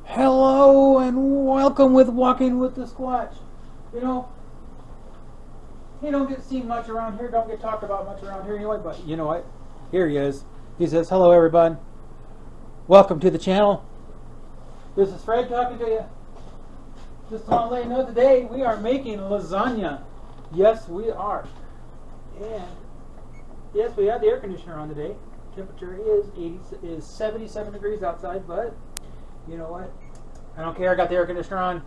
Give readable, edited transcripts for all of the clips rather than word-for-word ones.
Hello and welcome with Walking with the Squatch. You know, he don't get seen much around here, don't get talked about much around here anyway, but you know what? Here he is. He says, hello everyone. Welcome to the channel. This is Fred talking to you. Just want to let you know today we are making lasagna. Yes, we are. And yes, we have the air conditioner on today. Temperature is 77 degrees outside, but you know what? I don't care. I got the air conditioner on.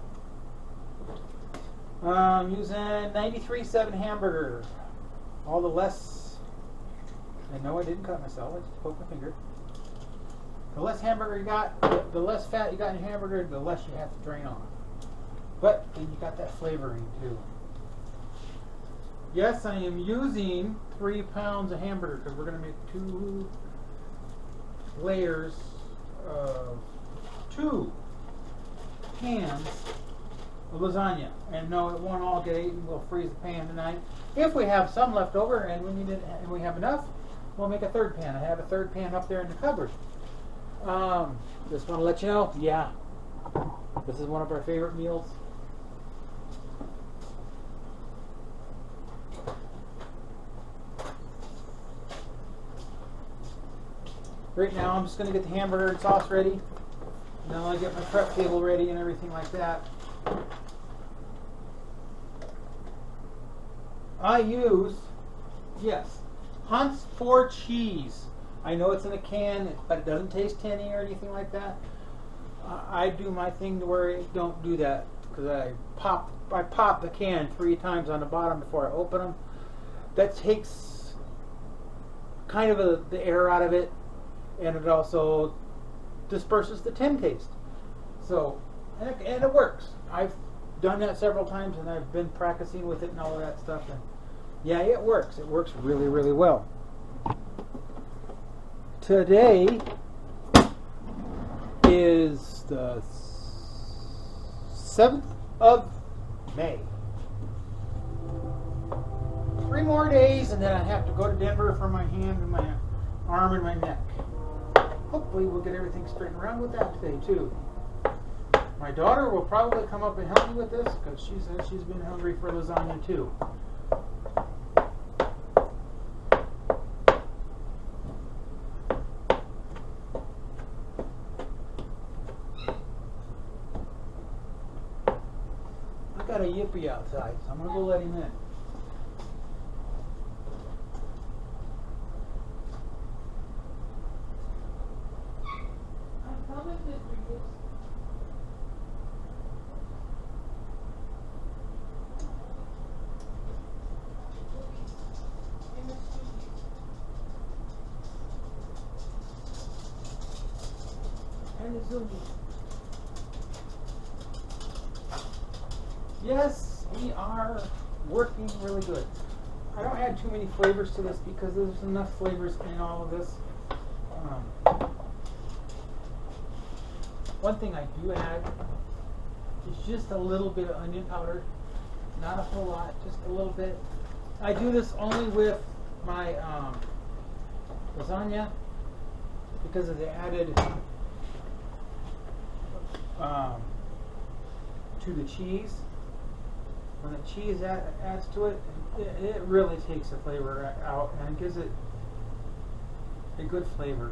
I'm using 93.7 hamburger. All the less. And no, I didn't cut myself. I just poked my finger. The less hamburger you got, the less fat you got in your hamburger, the less you have to drain off. But then you got that flavoring too. Yes, I am using 3 pounds of hamburger because we're going to make 2 layers of 2 pans of lasagna. And no, it won't all get eaten. We'll freeze the pan tonight. If we have some left over and we have enough, we'll make a 3rd pan. I have a 3rd pan up there in the cupboard. Just want to let you know, yeah, this is one of our favorite meals. Right now I'm just going to get the hamburger and sauce ready. And then I'll get my prep table ready and everything like that. I use, yes, Hunt's for cheese. I know it's in a can, but it doesn't taste tinny or anything like that. I do my thing to where it don't do that because I pop the can 3 times on the bottom before I open them. That takes kind of the air out of it, and it also disperses the tin taste. So, and it works. I've done that several times, and I've been practicing with it and all of that stuff. And yeah, it works. It works really, really well. Today is the 7th of May. 3 more days, and then I have to go to Denver for my hand and my arm and my neck. Hopefully we'll get everything straightened around with that today too. My daughter will probably come up and help me with this because she says she's been hungry for lasagna too. I got a yippee outside, so I'm going to go let him in. Yes, we are working really good. I don't add too many flavors to this because there's enough flavors in all of this. One thing I do add is just a little bit of onion powder. Not a whole lot, just a little bit. I do this only with my lasagna because of the added to the cheese. When the cheese adds to it, it really takes the flavor out and gives it a good flavor.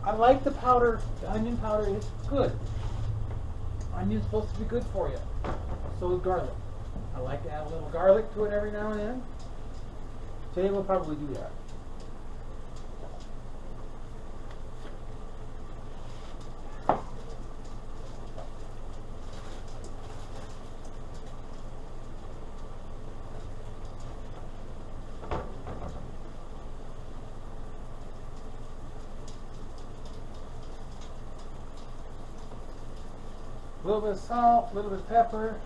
I like the powder. The onion powder is good. Onion's supposed to be good for you. So is garlic. I like to add a little garlic to it every now and then. Today we'll probably do that. A little bit of salt, a little bit of pepper.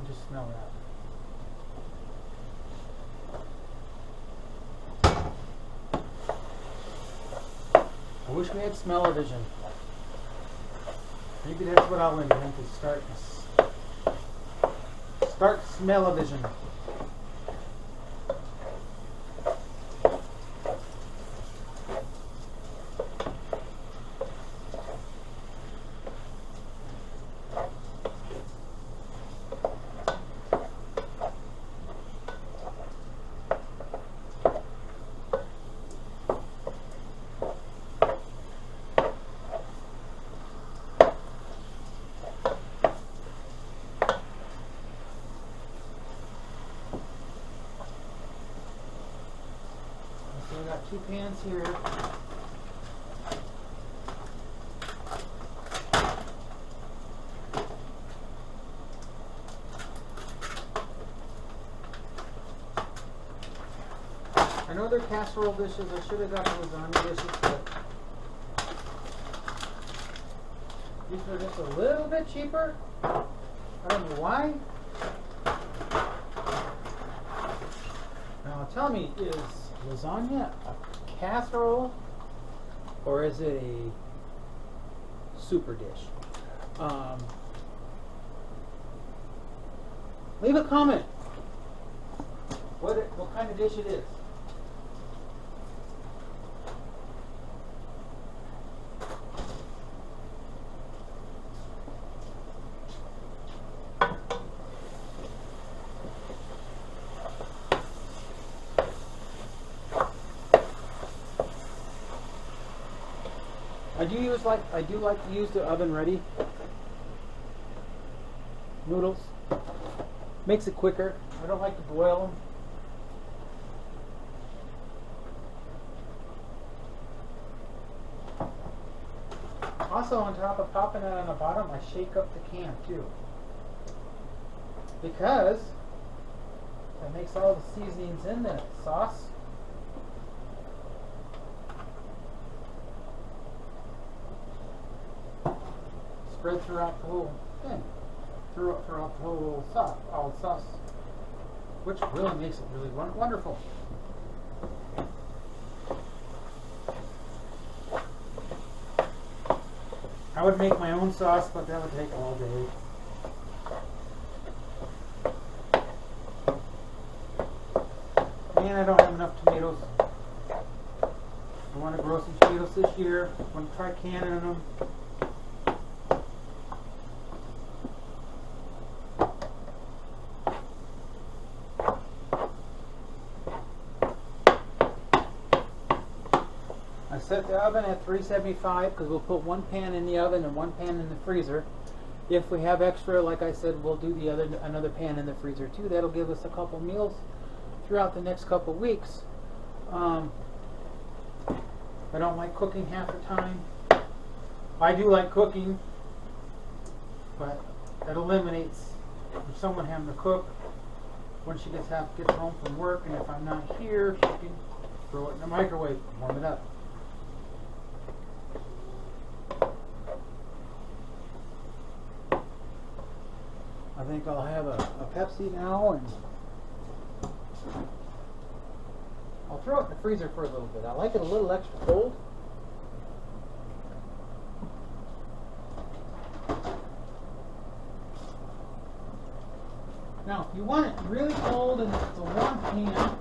Just smell that. I wish we had smell-o-vision. Maybe that's what I'll invent to start smell-o-vision. So we got 2 pans here. I know they're casserole dishes. I should have got the lasagna dishes, but these are just a little bit cheaper. I don't know why. Now tell me, is lasagna a casserole or is it a super dish? Leave a comment what kind of dish it is. I do like to use the oven ready noodles. Makes it quicker. I don't like to boil them. Also, on top of popping it on the bottom, I shake up the can too, because that makes all the seasonings in the sauce. Spread throughout the whole thing, throughout the whole sauce, all the sauce, which really makes it really wonderful. I would make my own sauce, but that would take all day. And I don't have enough tomatoes. I want to grow some tomatoes this year. I want to try canning them. Set the oven at 375 because we'll put 1 pan in the oven and 1 pan in the freezer. If we have extra, like I said, we'll do another pan in the freezer too. That'll give us a couple meals throughout the next couple weeks. I don't like cooking half the time. I do like cooking, but that eliminates someone having to cook when she gets home from work, and if I'm not here, she can throw it in the microwave, warm it up. I think I'll have a Pepsi now, and I'll throw it in the freezer for a little bit. I like it a little extra cold. Now, if you want it really cold and if it's a warm pan,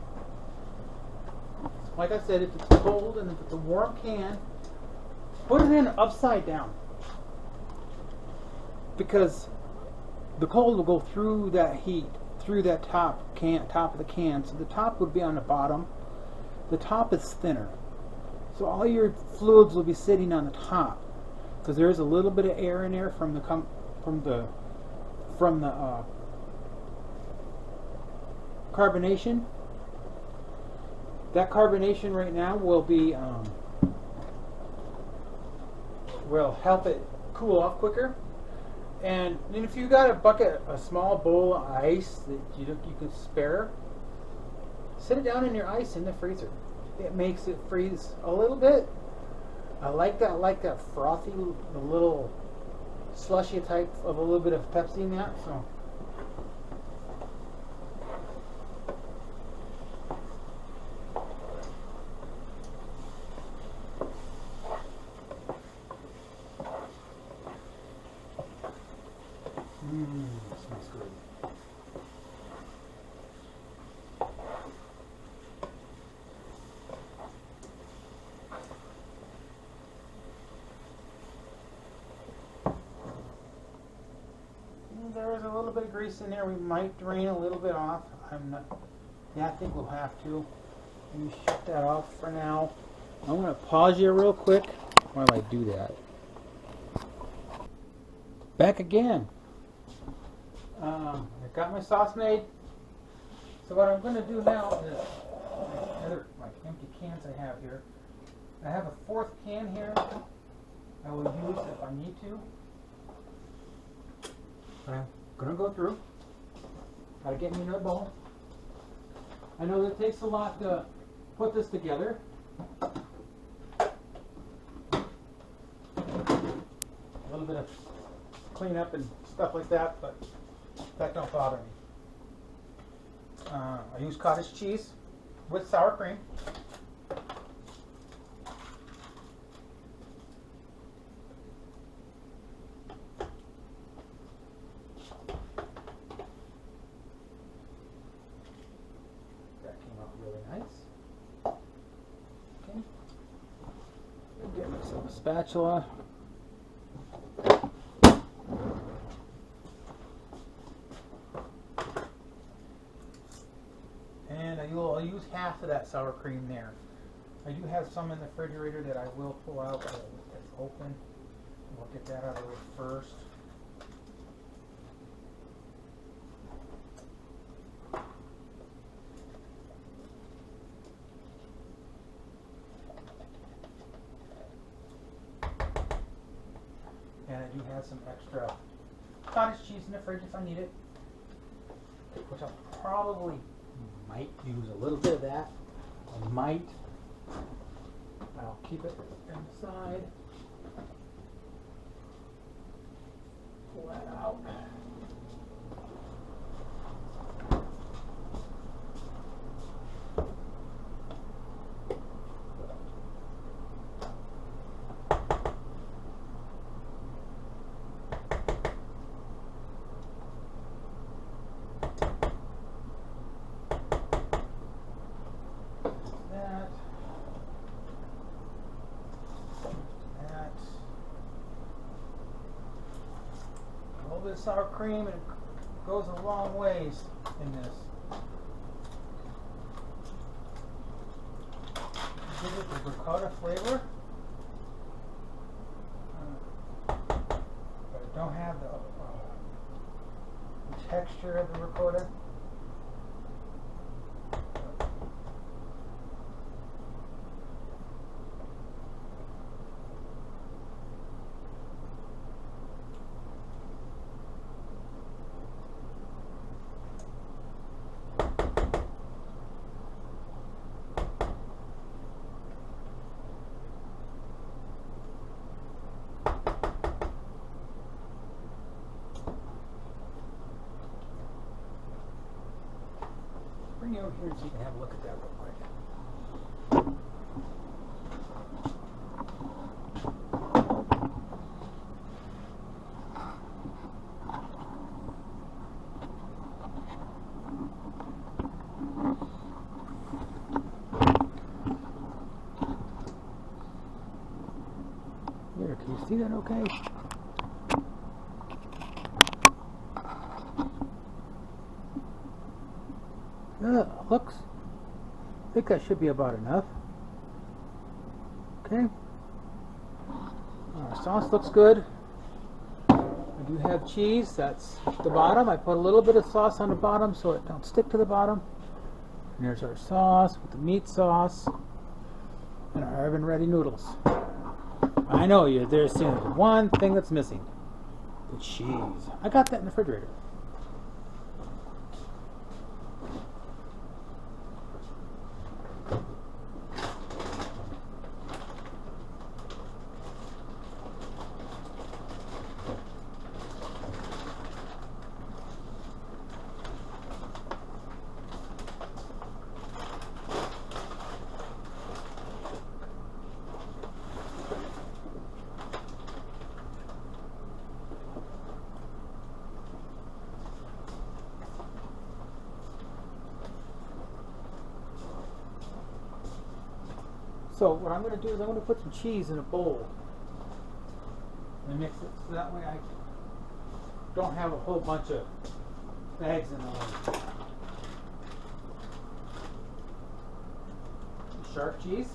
like I said, if it's cold and if it's a warm can, put it in upside down, because the cold will go through that heat, through that top of the can. So the top would be on the bottom. The top is thinner, so all your fluids will be sitting on the top, because there's a little bit of air in there from the carbonation. That carbonation right now will help it cool off quicker. And if you got a small bowl of ice that you could spare, sit it down in your ice in the freezer. It makes it freeze a little bit. I like that frothy, the little slushy type of a little bit of Pepsi in that. So. Smells good. There is a little bit of grease in there. We might drain a little bit off. I think we'll have to. Let me shut that off for now. I'm going to pause you real quick while I do that. Back again. I got my sauce made. So what I'm going to do now is my empty cans I have here. I have a fourth can here I will use if I need to. But I'm going to go through. Got to get me another bowl. I know that it takes a lot to put this together. A little bit of cleanup and stuff like that, but that don't bother me. I use cottage cheese with sour cream. That came out really nice. Okay. Get myself a spatula. I'll use half of that sour cream there. I do have some in the refrigerator that I will pull out that's open. We'll get that out of the way first. And I do have some extra cottage cheese in the fridge if I need it, which I'll probably might use a little bit of that. I might. I'll keep it on the side. Pull that out. Sour cream, and it goes a long ways in this. Give it the ricotta flavor, but I don't have the texture of the ricotta. Bring you over here so you can have a look at that real quick. There, can you see that okay? Looks, I think that should be about enough. Okay. Our sauce looks good. I do have cheese. That's the bottom. I put a little bit of sauce on the bottom so it don't stick to the bottom. And there's our sauce with the meat sauce and our oven ready noodles. I know there's one thing that's missing. The cheese. I got that in the refrigerator. So what I'm going to do is I'm going to put some cheese in a bowl and mix it so that way I don't have a whole bunch of bags in the way. Sharp cheese.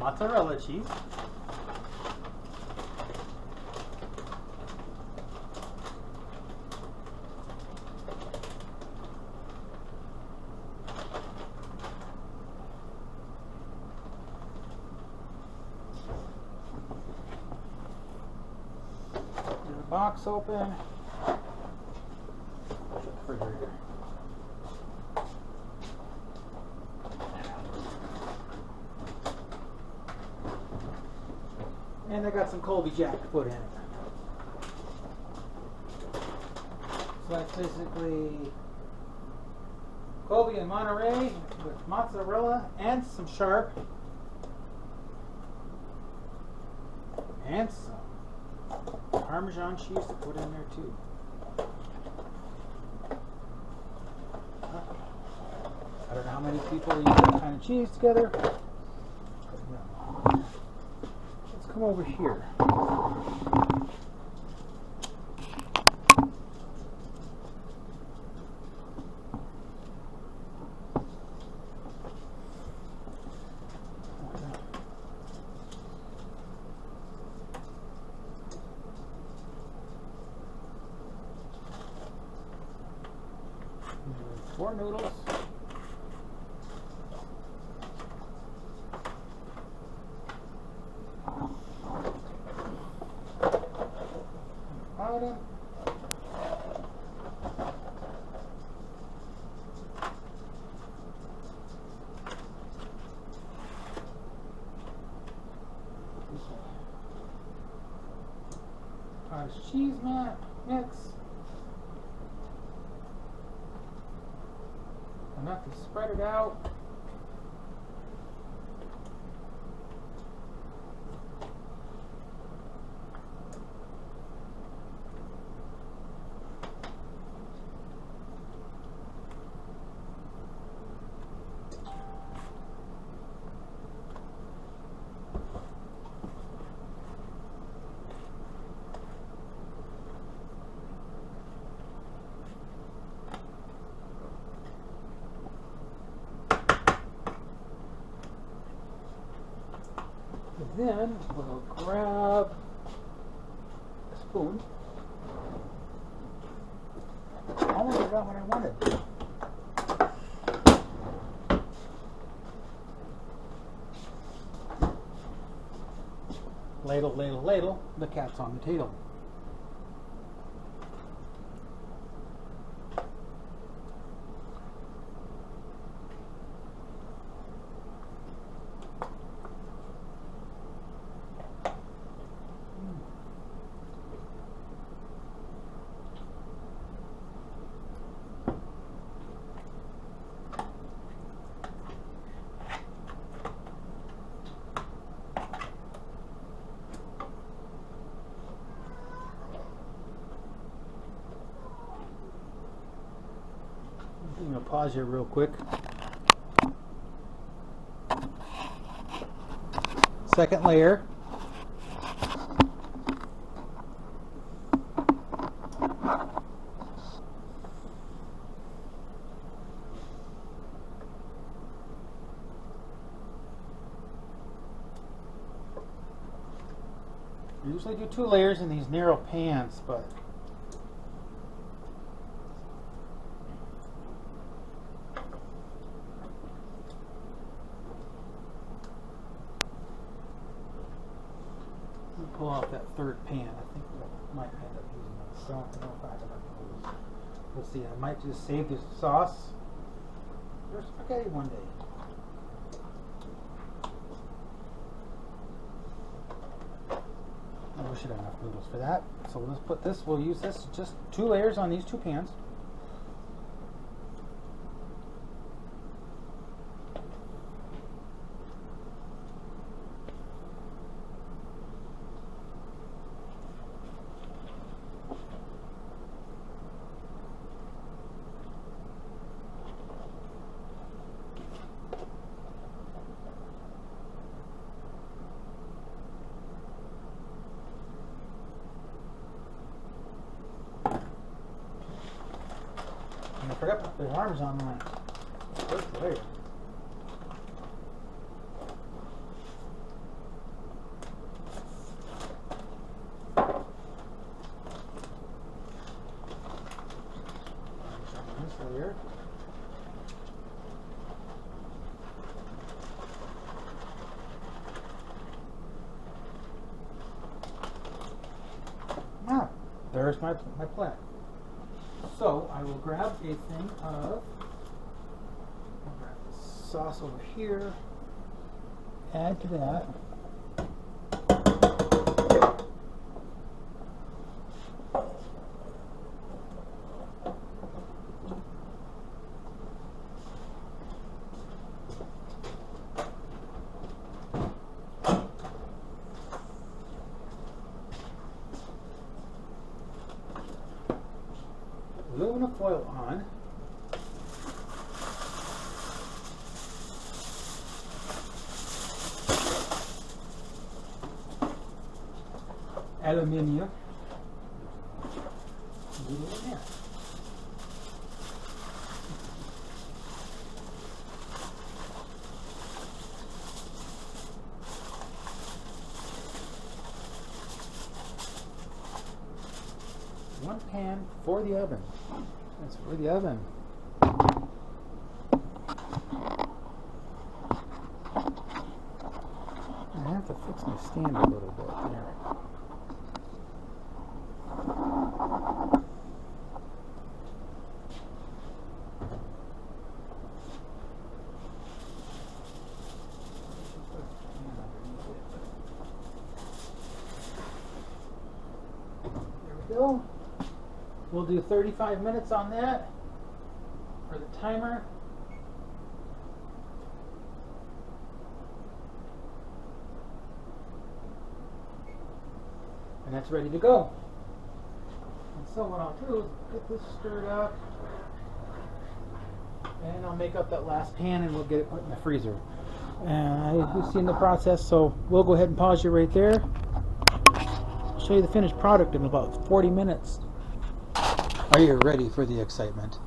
mozzarella cheese. Get the box open. Refrigerator. And I got some Colby Jack to put in it. So that's basically Colby and Monterey with mozzarella and some sharp and some Parmesan cheese to put in there too. I don't know how many people eat that kind of cheese together. Let's come over here. Four noodles. Powder. Cheese mix. Enough to spread it out. Then we'll grab a spoon. I almost forgot what I wanted. Ladle, ladle, ladle. The cat's on the table. I'm going to pause here real quick. Second layer. I usually do 2 layers in these narrow pans, but pull off that third pan. I think we might end up using that. So I don't know if I have enough noodles. We'll see. I might just save this sauce for spaghetti one day. Oh, we should have enough noodles for that. So let's put this. We'll use this just 2 layers on these 2 pans. I forgot to put the Parmesan on my first layer. layer. Now, there's my plat. So I will grab a thing of, I'll grab the sauce over here, add to that. Aluminum foil on. Aluminium. Leave it in there. One pan for the oven. That's for the oven. I have to fix my stand a little bit there. There we go. We'll do 35 minutes on that for the timer. And that's ready to go. And so what I'll do is get this stirred up, and I'll make up that last pan and we'll get it put in the freezer. And you've seen the process, so we'll go ahead and pause you right there. I'll show you the finished product in about 40 minutes. Are you ready for the excitement?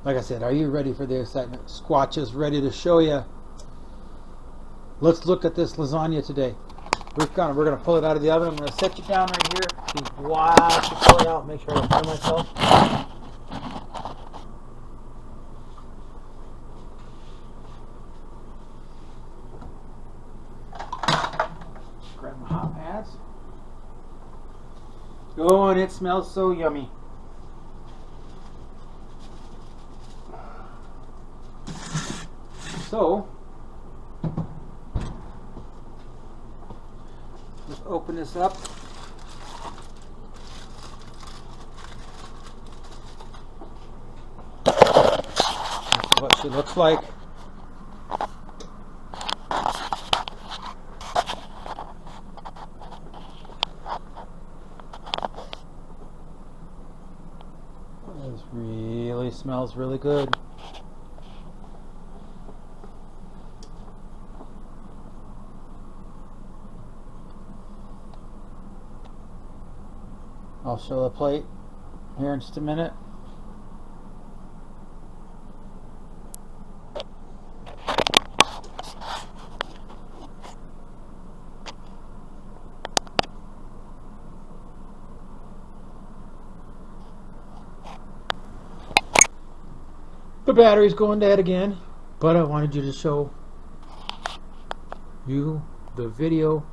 Like I said, are you ready for the excitement? Squatch is ready to show you. Let's look at this lasagna today. We're gonna pull it out of the oven. I'm gonna set you down right here. Watch it pull it out. Make sure I don't burn myself. Grab my hot pads. Oh, and it smells so yummy. So, let's open this up. This is what she looks like. This really smells really good. I'll show the plate here in just a minute. The battery's going dead again, but I wanted you to show you the video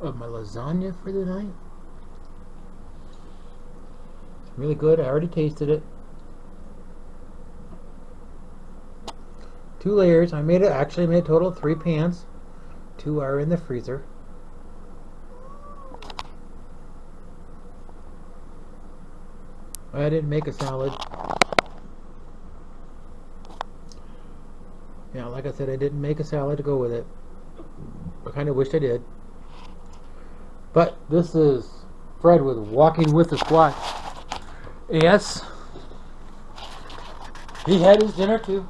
of my lasagna for the night. It's really good. I already tasted it. 2 layers. I made it. Actually made a total of 3 pans. 2 are in the freezer. I didn't make a salad. Yeah, like I said, I didn't make a salad to go with it. I kind of wished I did. But this is Fred with Walking with the Squatch. Yes, he had his dinner too.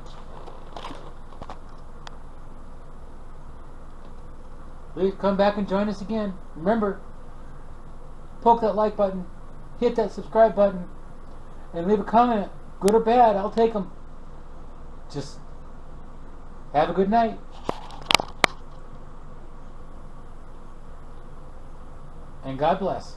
Please come back and join us again. Remember, poke that like button, hit that subscribe button, and leave a comment, good or bad. I'll take them. Just have a good night. And God bless.